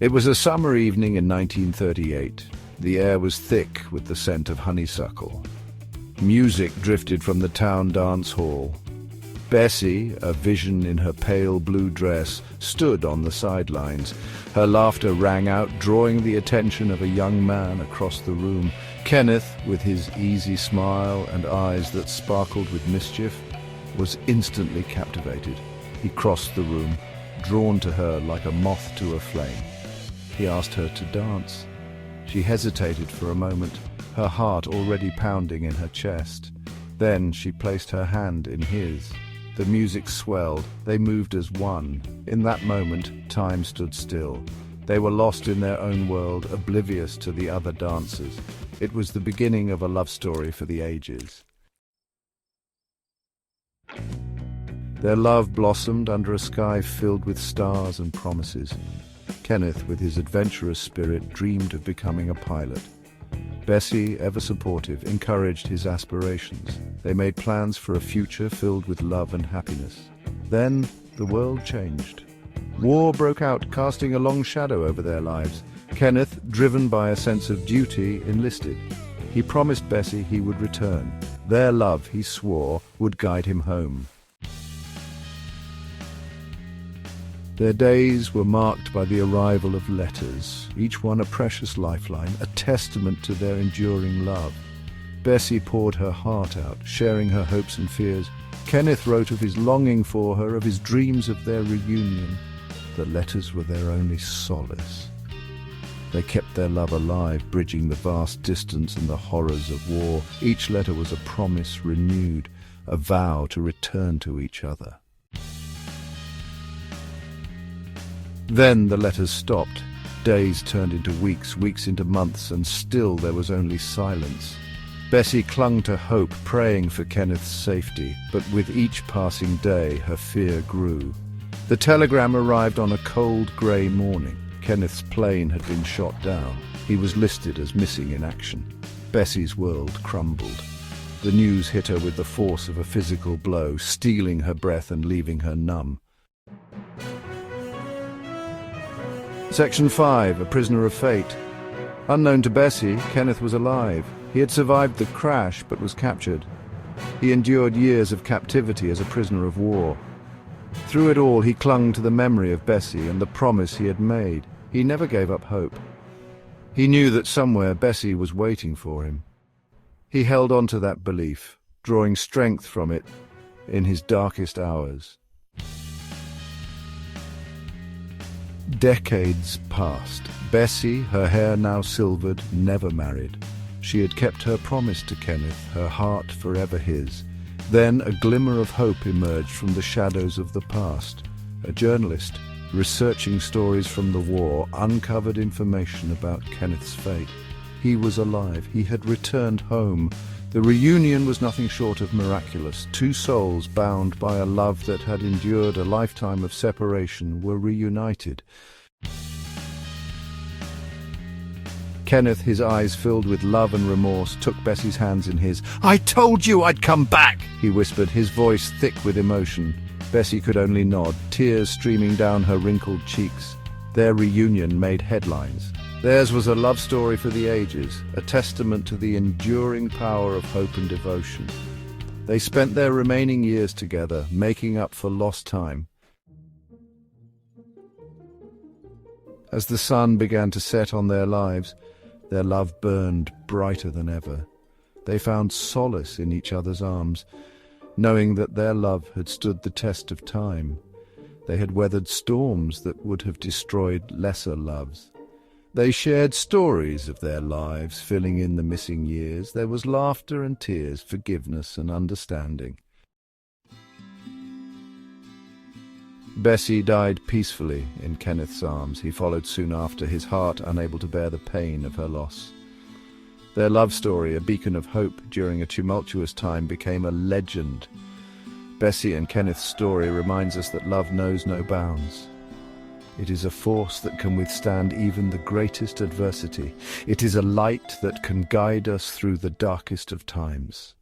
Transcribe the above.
It was a summer evening in 1938. The air was thick with the scent of honeysuckle. Music drifted from the town dance hall. Bessie, a vision in her pale blue dress, stood on the sidelines. Her laughter rang out, drawing the attention of a young man across the room. Kenneth, with his easy smile and eyes that sparkled with mischief, was instantly captivated. He crossed the room, drawn to her like a moth to a flame. He asked her to dance. She hesitated for a moment, her heart already pounding in her chest. Then she placed her hand in his. The music swelled. They moved as one. In that moment, time stood still. They were lost in their own world, oblivious to the other dancers. It was the beginning of a love story for the ages. Their love blossomed under a sky filled with stars and promises. Kenneth, with his adventurous spirit, dreamed of becoming a pilot. Bessie, ever supportive, encouraged his aspirations. They made plans for a future filled with love and happiness. Then the world changed. War broke out, casting a long shadow over their lives. Kenneth, driven by a sense of duty, enlisted. He promised Bessie he would return. Their love, he swore, would guide him home. Their days were marked by the arrival of letters, each one a precious lifeline, a testament to their enduring love. Bessie poured her heart out, sharing her hopes and fears. Kenneth wrote of his longing for her, of his dreams of their reunion. The letters were their only solace. They kept their love alive, bridging the vast distance and the horrors of war. Each letter was a promise renewed, a vow to return to each other. Then the letters stopped. Days turned into weeks, weeks into months, and still there was only silence. Bessie clung to hope, praying for Kenneth's safety, but with each passing day her fear grew. The telegram arrived on a cold, grey morning. Kenneth's plane had been shot down. He was listed as missing in action. Bessie's world crumbled. The news hit her with the force of a physical blow, stealing her breath and leaving her numb. Section 5, A Prisoner of Fate. Unknown to Bessie, Kenneth was alive. He had survived the crash, but was captured. He endured years of captivity as a prisoner of war. Through it all, he clung to the memory of Bessie and the promise he had made. He never gave up hope. He knew that somewhere Bessie was waiting for him. He held on to that belief, drawing strength from it in his darkest hours. Decades passed. Bessie, her hair now silvered, never married. She had kept her promise to Kenneth, her heart forever his. Then a glimmer of hope emerged from the shadows of the past. A journalist, researching stories from the war, uncovered information about Kenneth's fate. He was alive. He had returned home. The reunion was nothing short of miraculous. Two souls bound by a love that had endured a lifetime of separation were reunited. Kenneth, his eyes filled with love and remorse, took Bessie's hands in his. "I told you I'd come back," he whispered, his voice thick with emotion. Bessie could only nod, tears streaming down her wrinkled cheeks. Their reunion made headlines. Theirs was a love story for the ages, a testament to the enduring power of hope and devotion. They spent their remaining years together, making up for lost time. As the sun began to set on their lives, their love burned brighter than ever. They found solace in each other's arms, knowing that their love had stood the test of time. They had weathered storms that would have destroyed lesser loves. They shared stories of their lives, filling in the missing years. There was laughter and tears, forgiveness and understanding. Bessie died peacefully in Kenneth's arms. He followed soon after, his heart unable to bear the pain of her loss. Their love story, a beacon of hope during a tumultuous time, became a legend. Bessie and Kenneth's story reminds us that love knows no bounds. It is a force that can withstand even the greatest adversity. It is a light that can guide us through the darkest of times.